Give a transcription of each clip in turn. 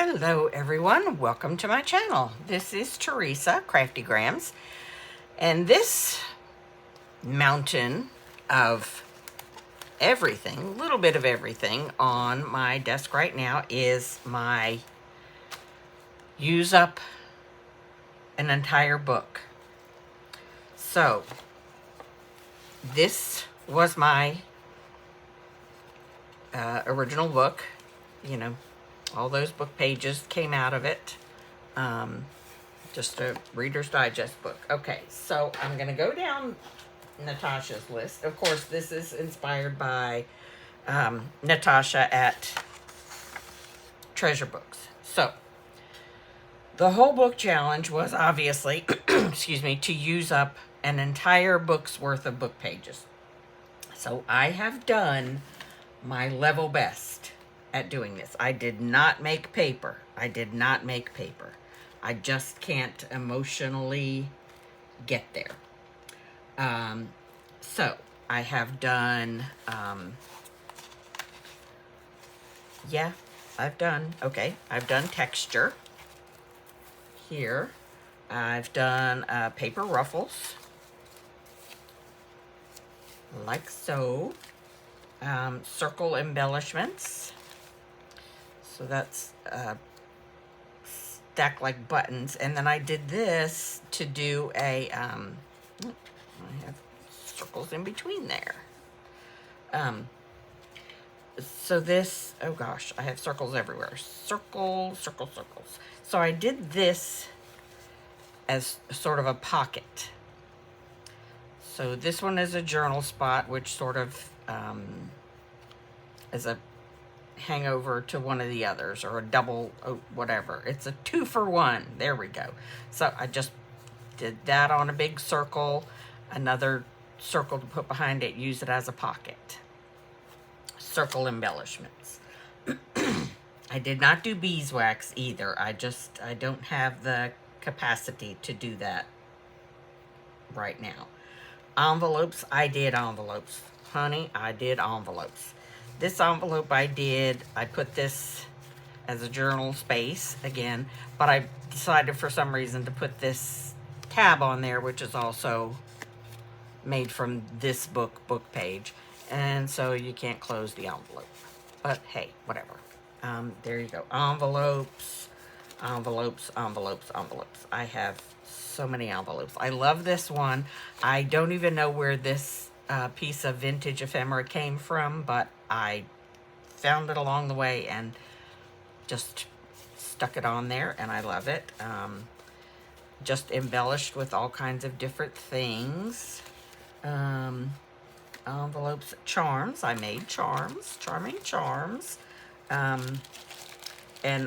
Hello everyone, welcome to my channel. This is Teresa, Craftygrams, and this mountain of everything, a little bit of everything on my desk right now is my use up an entire book. So this was my original book, you know, all those book pages came out of it. Just a Reader's Digest book. Okay, so I'm going to go down Natasha's list. Of course, this is inspired by Natasha at Treasure Books. So, the whole book challenge was obviously, excuse me, to use up an entire book's worth of book pages. So, I have done my level best at doing this. I did not make paper. I just can't emotionally get there. So I have done, I've done texture here. I've done paper ruffles, like so. Circle embellishments. So that's stacked like buttons. And then I did this to do a, I have circles in between there. So this, oh gosh, I have circles everywhere. Circles. So I did this as sort of a pocket. So this one is a journal spot, which sort of is a hangover to one of the others, or a double, whatever. It's a 2-for-1. There we go. So I just did that on a big circle, another circle to put behind it, use it as a pocket. Circle embellishments. I did not do beeswax either. I don't have the capacity to do that right now. Envelopes, I did envelopes. Honey, I did envelopes. This envelope I put this as a journal space again, but I decided for some reason to put this tab on there, which is also made from this book page. And so you can't close the envelope. But hey, whatever. There you go. Envelopes. I have so many envelopes. I love this one. I don't even know where this piece of vintage ephemera came from, but I found it along the way and just stuck it on there, and I love it. Just embellished with all kinds of different things. Envelopes, charms. I made charms, charming charms. And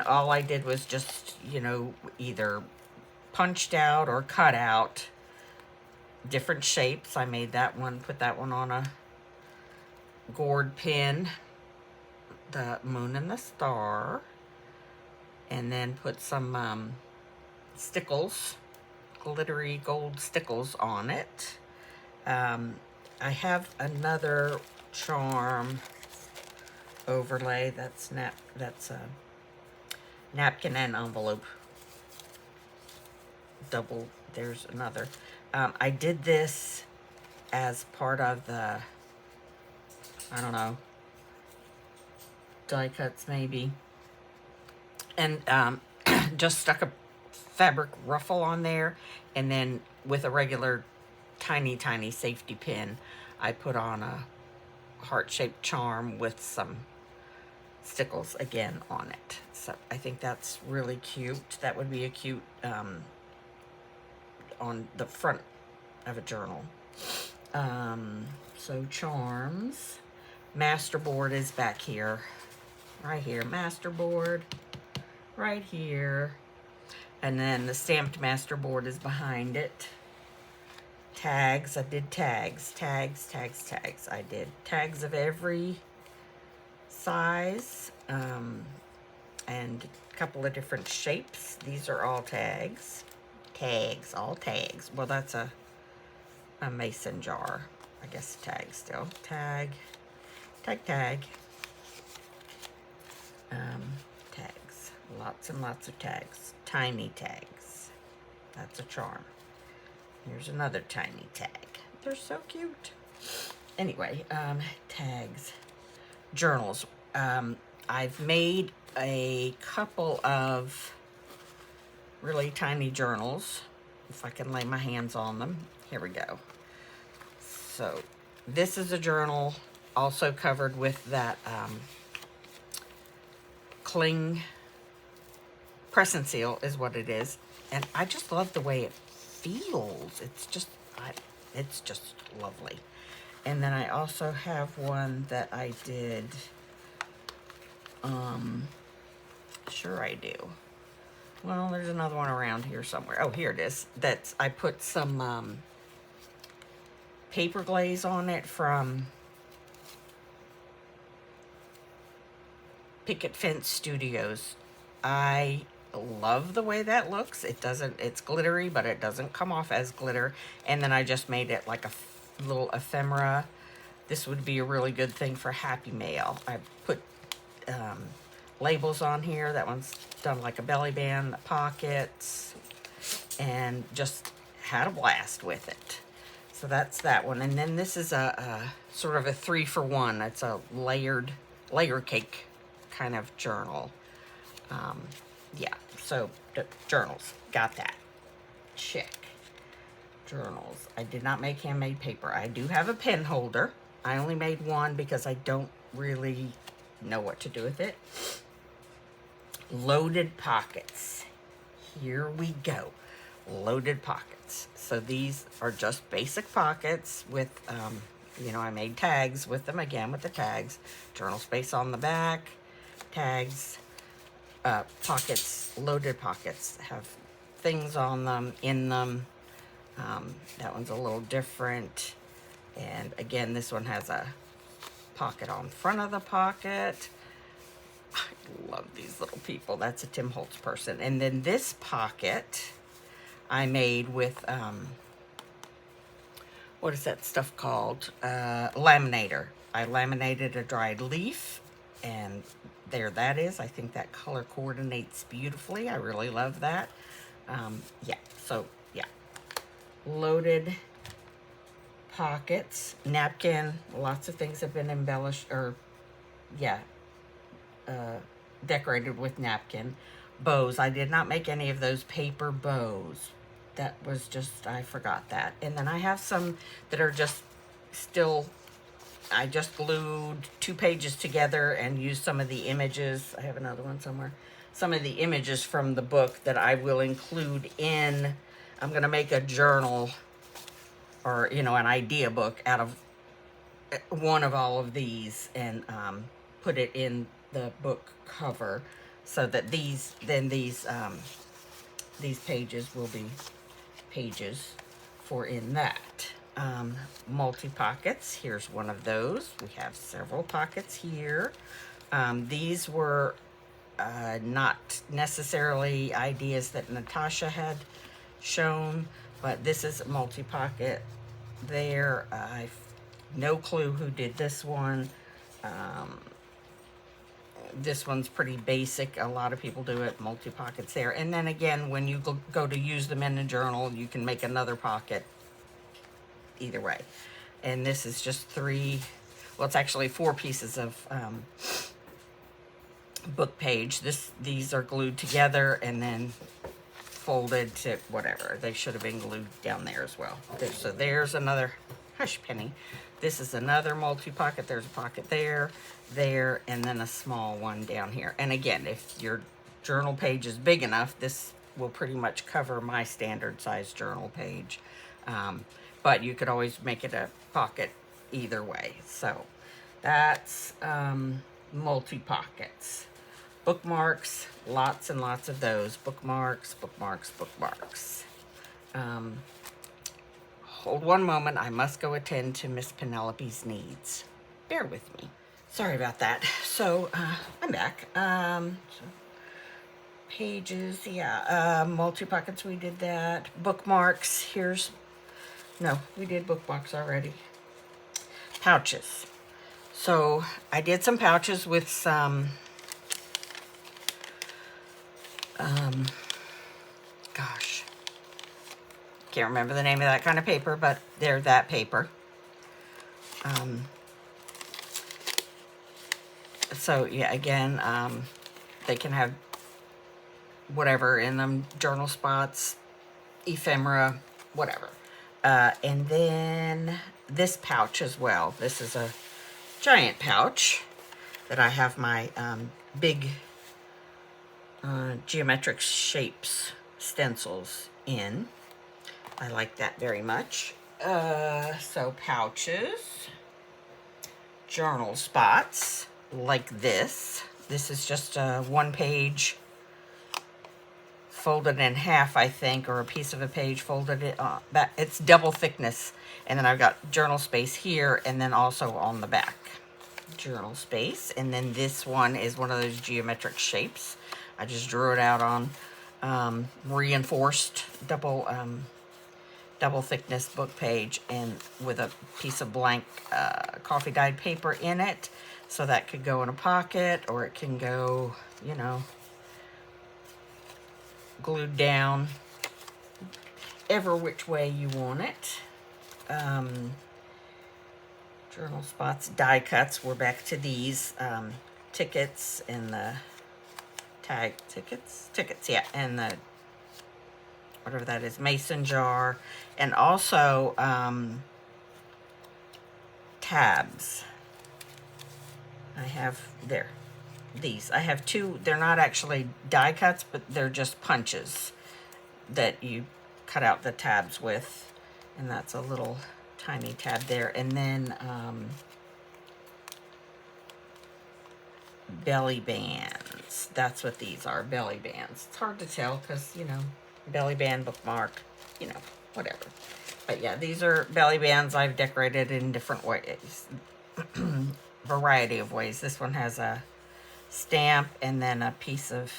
all I did was just, either punched out or cut out different shapes. I made that one, put that one on a gourd pin, the moon and the star, and then put some stickles, glittery gold stickles on it. I have another charm overlay that's napkin and envelope double. There's another. I did this as part of the, I don't know, die cuts maybe, and just stuck a fabric ruffle on there, and then with a regular tiny safety pin I put on a heart-shaped charm with some stickles again on it. So I think that's really cute. That would be a cute on the front of a journal. So charms. Masterboard is back here. Right here. Masterboard. Right here. And then the stamped masterboard is behind it. Tags. I did tags. Tags. I did tags of every size. And a couple of different shapes. These are all tags. All tags. Well, that's a mason jar. I guess tag still. Tag. Tags. Lots and lots of tags. Tiny tags. That's a charm. Here's another tiny tag. They're so cute. Anyway, tags. Journals. I've made a couple of really tiny journals. If I can lay my hands on them. Here we go. So this is a journal also covered with that cling press and seal is what it is. And I just love the way it feels. It's just lovely. And then I also have one that I did, sure I do. Well, there's another one around here somewhere. Oh, here it is. I put some paper glaze on it from Picket Fence Studios. I love the way that looks. It's glittery, but it doesn't come off as glitter. And then I just made it like a little ephemera. This would be a really good thing for Happy Mail. I put labels on here. That one's done like a belly band, the pockets, and just had a blast with it. So that's that one. And then this is a sort of a 3-for-1. It's a layer cake kind of journal. Yeah, so journals, got that. Check. Journals. I did not make handmade paper. I do have a pen holder. I only made one because I don't really know what to do with it. Loaded pockets. Here we go. Loaded pockets. So these are just basic pockets with, you know, I made tags with them, again with the tags. Journal space on the back, tags, pockets, loaded pockets have things on them, in them. That one's a little different. And again, this one has a pocket on front of the pocket. I love these little people. That's a Tim Holtz person. And then this pocket I made with, what is that stuff called? Laminator. I laminated a dried leaf, and there that is. I think that color coordinates beautifully. I really love that. Yeah, so yeah. Loaded pockets, napkin, lots of things have been embellished, or yeah, decorated with napkin. Bows, I did not make any of those paper bows. That was just, I forgot that. And then I have some that are just still, I just glued 2 pages together and used some of the images. I have another one somewhere. Some of the images from the book that I will include in, I'm going to make a journal, or, you know, an idea book out of one of all of these, and put it in the book cover, so that these pages will be pages for in that. Multi-pockets, here's one of those. We have several pockets here. These were not necessarily ideas that Natasha had shown, but this is a multi-pocket there. I've no clue who did this one. This one's pretty basic. A lot of people do it, multi-pockets there. And then again, when you go to use them in a journal, you can make another pocket either way. And this is just 3, well, it's actually 4 pieces of book page. These are glued together and then folded to whatever. They should have been glued down there as well. So there's another, hush penny. This is another multi-pocket. There's a pocket there, and then a small one down here. And again, if your journal page is big enough, this will pretty much cover my standard size journal page. But you could always make it a pocket either way. So that's multi-pockets. Bookmarks, lots and lots of those. Bookmarks, bookmarks, bookmarks. Hold one moment. I must go attend to Miss Penelope's needs. Bear with me. Sorry about that. So, I'm back. So pages, yeah. Multi-pockets, we did that. Bookmarks, no, we did bookmarks already. Pouches. So, I did some pouches with some Gosh, can't remember the name of that kind of paper, but they're that paper. So yeah, again, they can have whatever in them, journal spots, ephemera, whatever. And then this pouch as well. This is a giant pouch that I have my big geometric shapes stencils in. I like that very much. So pouches, journal spots like this. This is just a 1-page folded in half, I think, or a piece of a page folded it back. It's double thickness. And then I've got journal space here and then also on the back. Journal space. And then this one is one of those geometric shapes. I just drew it out on reinforced double thickness book page and with a piece of blank coffee dyed paper in it. So that could go in a pocket, or it can go, you know, glued down ever which way you want it. Journal spots, die cuts. We're back to these tickets and the tag tickets, yeah, and the whatever that is, mason jar, and also tabs. I have there. These. I have two. They're not actually die cuts, but they're just punches that you cut out the tabs with. And that's a little tiny tab there. And then belly bands. That's what these are, belly bands. It's hard to tell because, you know, belly band bookmark, you know, whatever. But yeah, these are belly bands I've decorated in different ways. Variety of ways. This one has a stamp and then a piece of,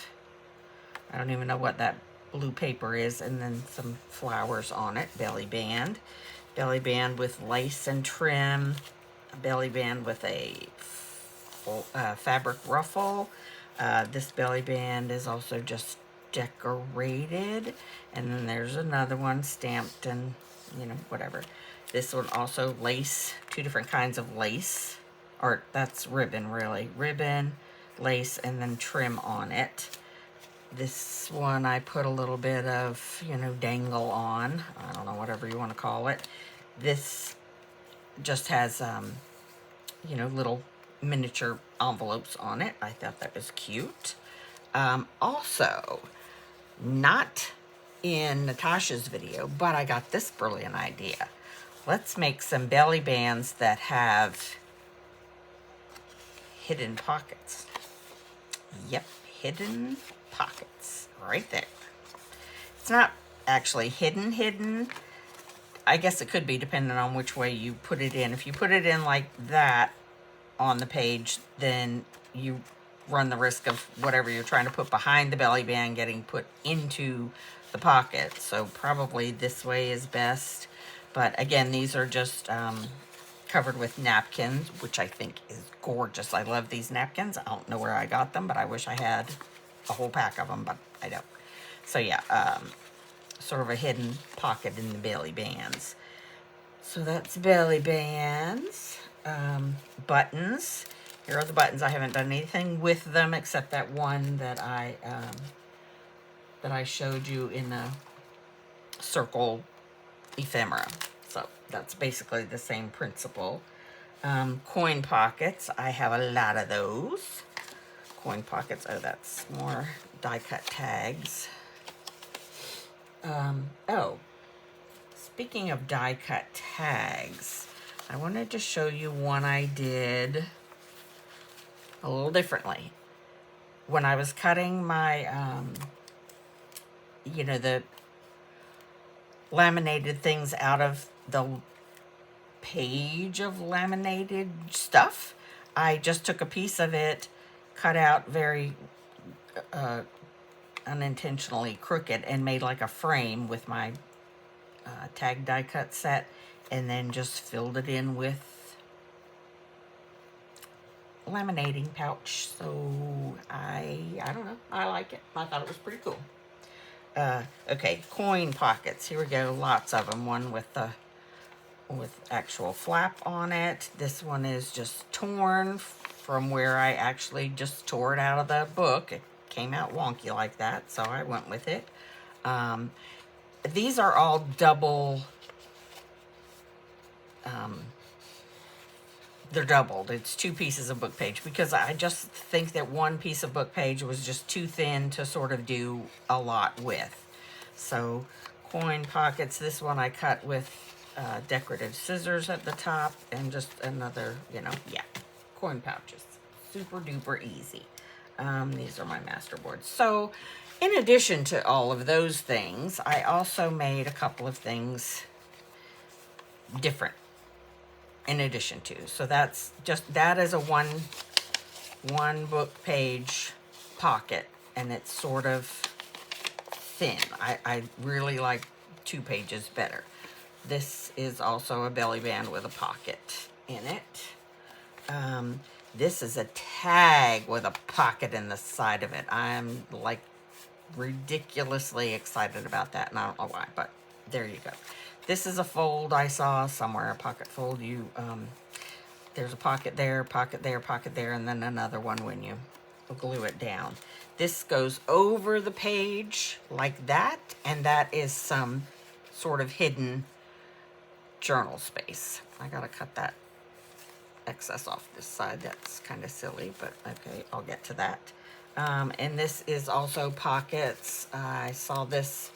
I don't even know what that blue paper is, and then some flowers on it. Belly band with lace and trim, a belly band with a fabric ruffle. This belly band is also just decorated, and then there's another one stamped and, you know, whatever. This one also lace, two different kinds of lace, or that's ribbon, really. Ribbon, lace, and then trim on it. This one I put a little bit of, you know, dangle on. I don't know, whatever you want to call it. This just has, you know, little miniature envelopes on it. I thought that was cute. Also, not in Natasha's video, but I got this brilliant idea. Let's make some belly bands that have hidden pockets. Yep, hidden pockets right there. It's not actually hidden. I guess it could be depending on which way you put it in. If you put it in like that on the page, then you run the risk of whatever you're trying to put behind the belly band getting put into the pocket. So probably this way is best. But again, these are just covered with napkins, which I think is gorgeous. I love these napkins. I don't know where I got them, but I wish I had a whole pack of them, but I don't. So yeah, sort of a hidden pocket in the belly bands. So that's belly bands. Buttons. Here are the buttons. I haven't done anything with them except that one that I showed you in the circle ephemera. So that's basically the same principle. Coin pockets. I have a lot of those. Coin pockets. Oh, that's more die cut tags. Oh, speaking of die cut tags, I wanted to show you one I did a little differently. When I was cutting my, you know, the laminated things out of the page of laminated stuff, I just took a piece of it, cut out very unintentionally crooked, and made like a frame with my tag die cut set, and then just filled it in with laminating pouch. So I don't know. I like it. I thought it was pretty cool. Okay, coin pockets. Here we go. Lots of them. One with actual flap on it. This one is just torn from where I actually just tore it out of the book. It came out wonky like that, so I went with it. These are all double. They're doubled. It's 2 pieces of book page because I just think that one piece of book page was just too thin to sort of do a lot with. So coin pockets, this one I cut with decorative scissors at the top and just another, coin pouches. Super duper easy. These are my master boards. So in addition to all of those things, I also made a couple of things different in addition to. So that is a one book page pocket, and it's sort of thin. I really like 2 pages better. This is also a belly band with a pocket in it. This is a tag with a pocket in the side of it. I'm like ridiculously excited about that, and I don't know why, but there you go. This is a fold I saw somewhere, a pocket fold. There's a pocket there, pocket there, pocket there, and then another one when you glue it down. This goes over the page like that, and that is some sort of hidden journal space. I gotta cut that excess off this side. That's kind of silly, but okay, I'll get to that. And this is also pockets. I saw this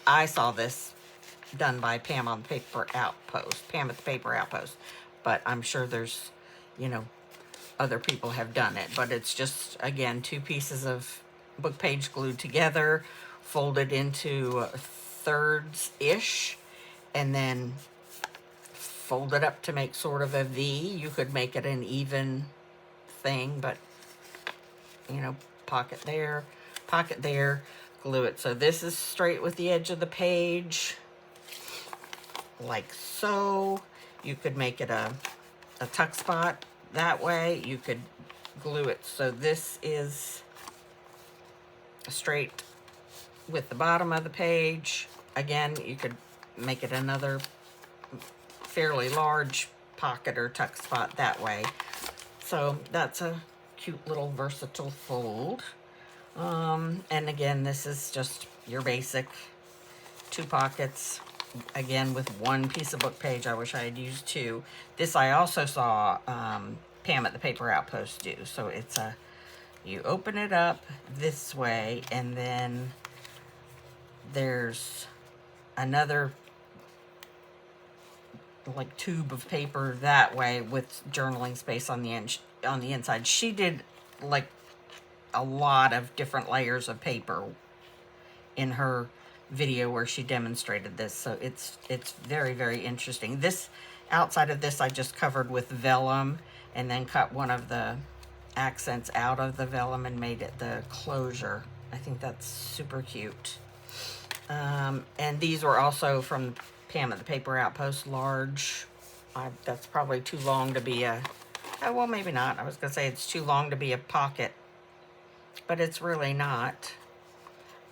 done by Pam on the Paper Outpost, Pam at the Paper Outpost, but I'm sure there's, other people have done it, but it's just, again, 2 pieces of book page glued together, folded into thirds-ish, and then fold it up to make sort of a V. You could make it an even thing, but, pocket there, glue it. So this is straight with the edge of the page, like so. You could make it a tuck spot that way. You could glue it so this is straight with the bottom of the page. Again, you could make it another fairly large pocket or tuck spot that way. So that's a cute little versatile fold. And again, this is just your basic 2 pockets, again with 1 piece of book page. I wish I had used 2. This I also saw Pam at the Paper Outpost do. So it's you open it up this way, and then there's another like tube of paper that way with journaling space on the inside. She did like a lot of different layers of paper in her video where she demonstrated this, so it's very, very interesting. This outside of this I just covered with vellum and then cut one of the accents out of the vellum and made it the closure. I think that's super cute. And these were also from Pam at the Paper Outpost, large. That's probably too long to be a, oh, well, maybe not. I was gonna say it's too long to be a pocket, but it's really not.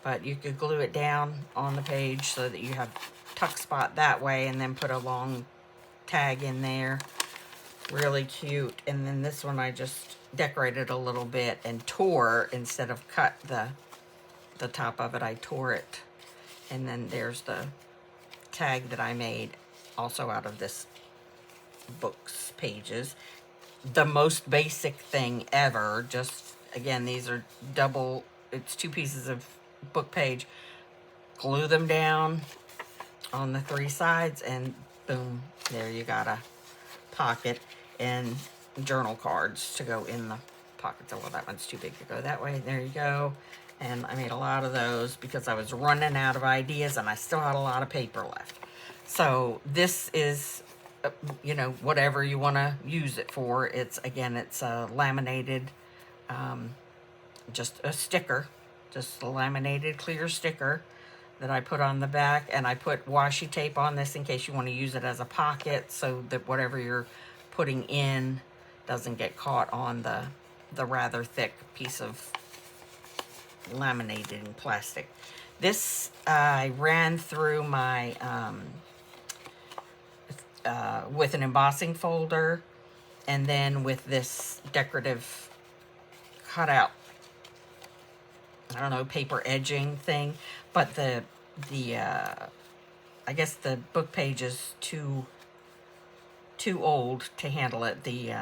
But you could glue it down on the page so that you have tuck spot that way, and then put a long tag in there. Really cute. And then this one I just decorated a little bit and tore, instead of cut the top of it, I tore it. And then there's the tag that I made also out of this book's pages. The most basic thing ever. Just, again, these are double, it's 2 pieces of book page. Glue them down on the 3 sides, and boom, there you got a pocket and journal cards to go in the pockets. Oh, well, that one's too big to go that way. There you go. And I made a lot of those because I was running out of ideas and I still had a lot of paper left. So this is, whatever you want to use it for. It's, again, it's a laminated, just a sticker, just a laminated clear sticker that I put on the back, and I put washi tape on this in case you want to use it as a pocket, so that whatever you're putting in doesn't get caught on the the rather thick piece of laminating plastic. This I ran through my with an embossing folder, and then with this decorative cutout, I don't know, paper edging thing. But the I guess the book page is too old to handle it. The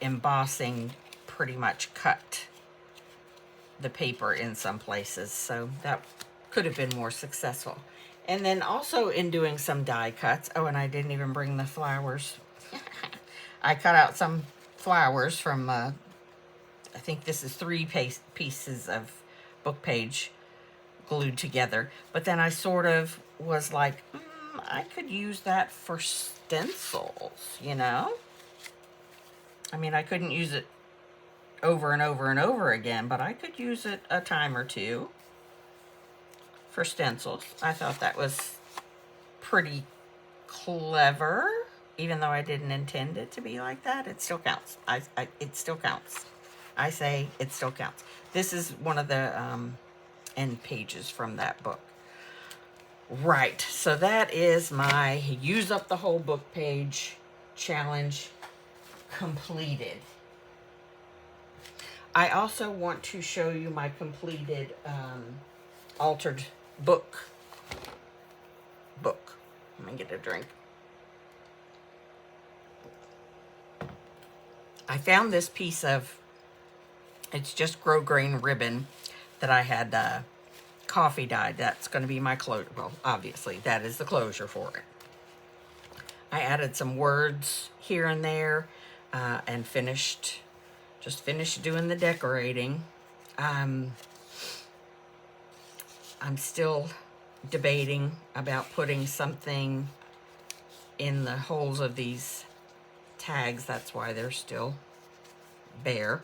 embossing pretty much cut the paper in some places, so that could have been more successful. And then also in doing some die cuts, oh, and I didn't even bring the flowers. I cut out some flowers from, I think this is 3 pieces of book page glued together. But then I sort of was like, I could use that for stencils, you know? I mean, I couldn't use it over and over and over again, but I could use it a time or two for stencils. I thought that was pretty clever, even though I didn't intend it to be like that. It still counts. It still counts. I say it still counts. This is one of the end pages from that book. Right, so that is my use up the whole book page challenge completed. I also want to show you my completed altered book. Let me get a drink. I found this piece of, it's just grosgrain ribbon that I had coffee dyed. That's going to be my closure. Well, obviously, that is the closure for it. I added some words here and there and just finished doing the decorating. I'm still debating about putting something in the holes of these tags. That's why they're still bare.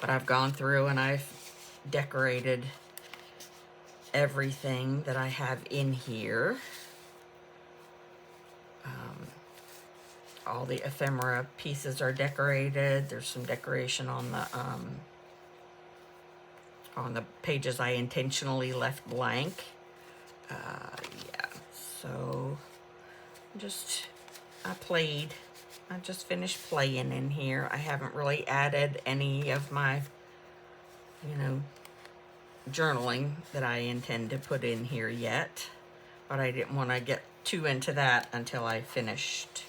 But I've gone through and I've decorated everything that I have in here. All the ephemera pieces are decorated. There's some decoration on the pages I intentionally left blank. Yeah, so I just finished playing in here. I haven't really added any of my, journaling that I intend to put in here yet, but I didn't want to get too into that until I finished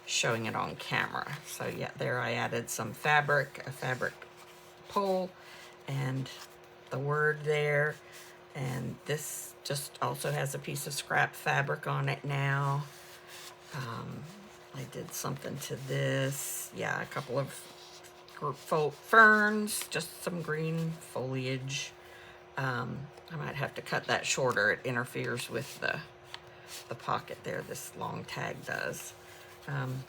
showing it on camera. So yeah, there I added some fabric, a fabric pole, and the word there. And this just also has a piece of scrap fabric on it now. I did something to this. Yeah, a couple of ferns, just some green foliage. I might have to cut that shorter. It interferes with the pocket there. This long tag does.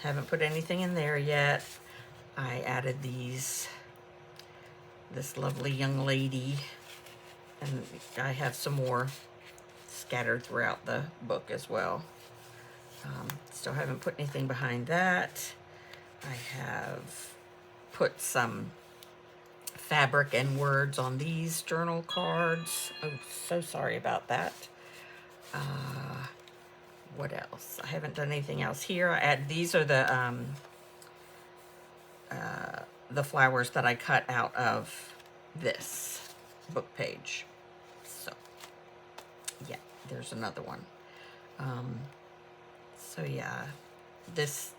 Haven't put anything in there yet. I added this lovely young lady, and I have some more scattered throughout the book as well. Still haven't put anything behind that. I have put some fabric and words on these journal cards. Oh, so sorry about that. What else? I haven't done anything else here. These are the flowers that I cut out of this book page. So yeah, there's another one. So yeah, this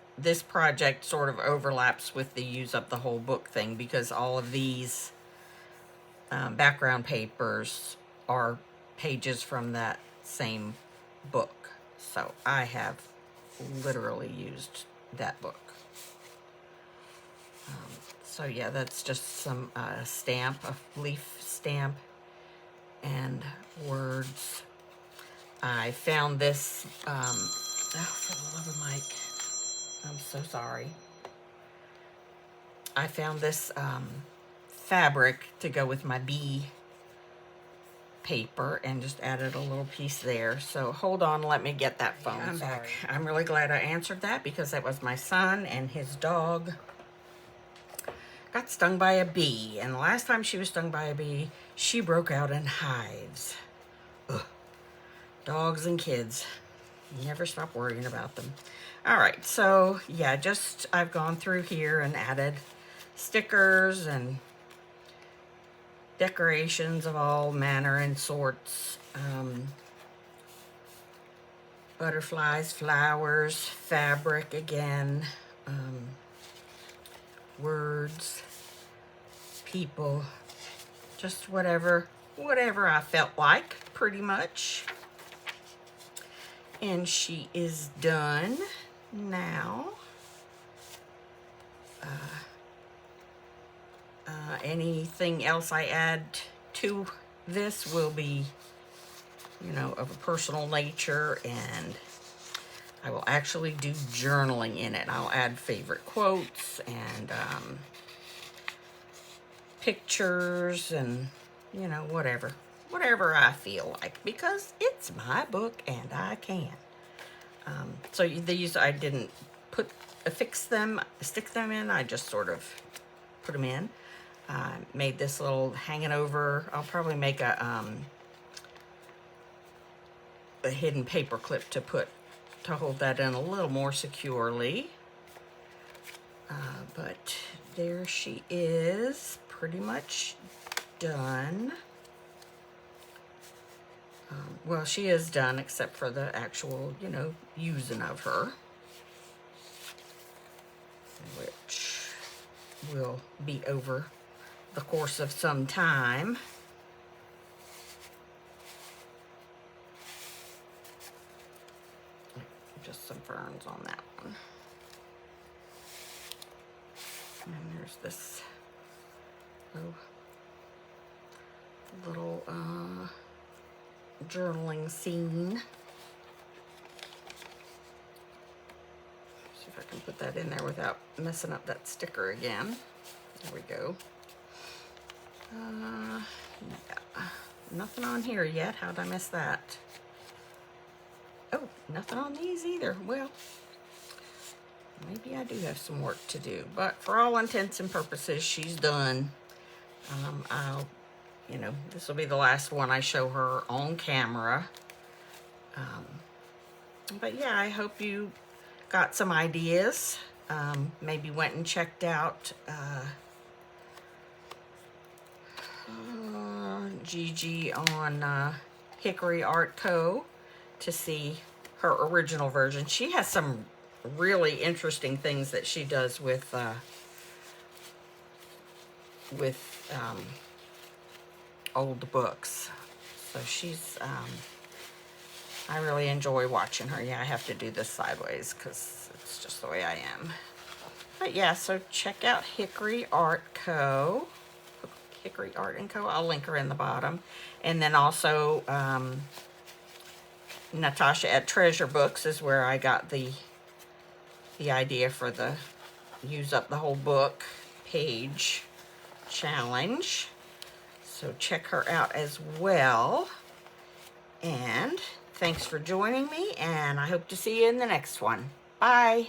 project sort of overlaps with the use up the whole book thing, because all of these background papers are pages from that same book. So I have literally used that book. So yeah, that's just some stamp, a leaf stamp, and words. I found this, oh, for the love of Mike, I'm so sorry. I found this fabric to go with my bee paper and just added a little piece there. So hold on, let me get that phone. I'm back. I'm really glad I answered that, because that was my son and his dog got stung by a bee, and the last time she was stung by a bee, she broke out in hives. Ugh. Dogs and kids. Never stop worrying about them. All right, so yeah, I've gone through here and added stickers and decorations of all manner and sorts. Butterflies, flowers, fabric again, words, people, just whatever I felt like, pretty much. And she is done now. Anything else I add to this will be, you know, of a personal nature, and I will actually do journaling in it. I'll add favorite quotes and pictures and, you know, whatever I feel like, because it's my book and I can. So these I didn't stick them in. I just sort of put them in. Made this little hanging over. I'll probably make a hidden paper clip to hold that in a little more securely. But there she is, pretty much done. Well, she is done except for the actual, you know, using of her, which will be over the course of some time. Just some ferns on that one. And there's this little journaling scene. See if I can put that in there without messing up that sticker again. There we go. Yeah. Nothing on here yet. How'd I miss that? Oh, nothing on these either. Well, maybe I do have some work to do, but for all intents and purposes, she's done. You know, this will be the last one I show her on camera. But yeah, I hope you got some ideas. Maybe went and checked out Gigi on Hickory Art Co. to see her original version. She has some really interesting things that she does with old books. So she's I really enjoy watching her. Yeah, I have to do this sideways because it's just the way I am. But yeah, so check out Hickory Art Co. Hickory Art & Co. I'll link her in the bottom. And then also Natasha at Treasure Books is where I got the idea for the use up the whole book page challenge. So check her out as well. And thanks for joining me, and I hope to see you in the next one. Bye.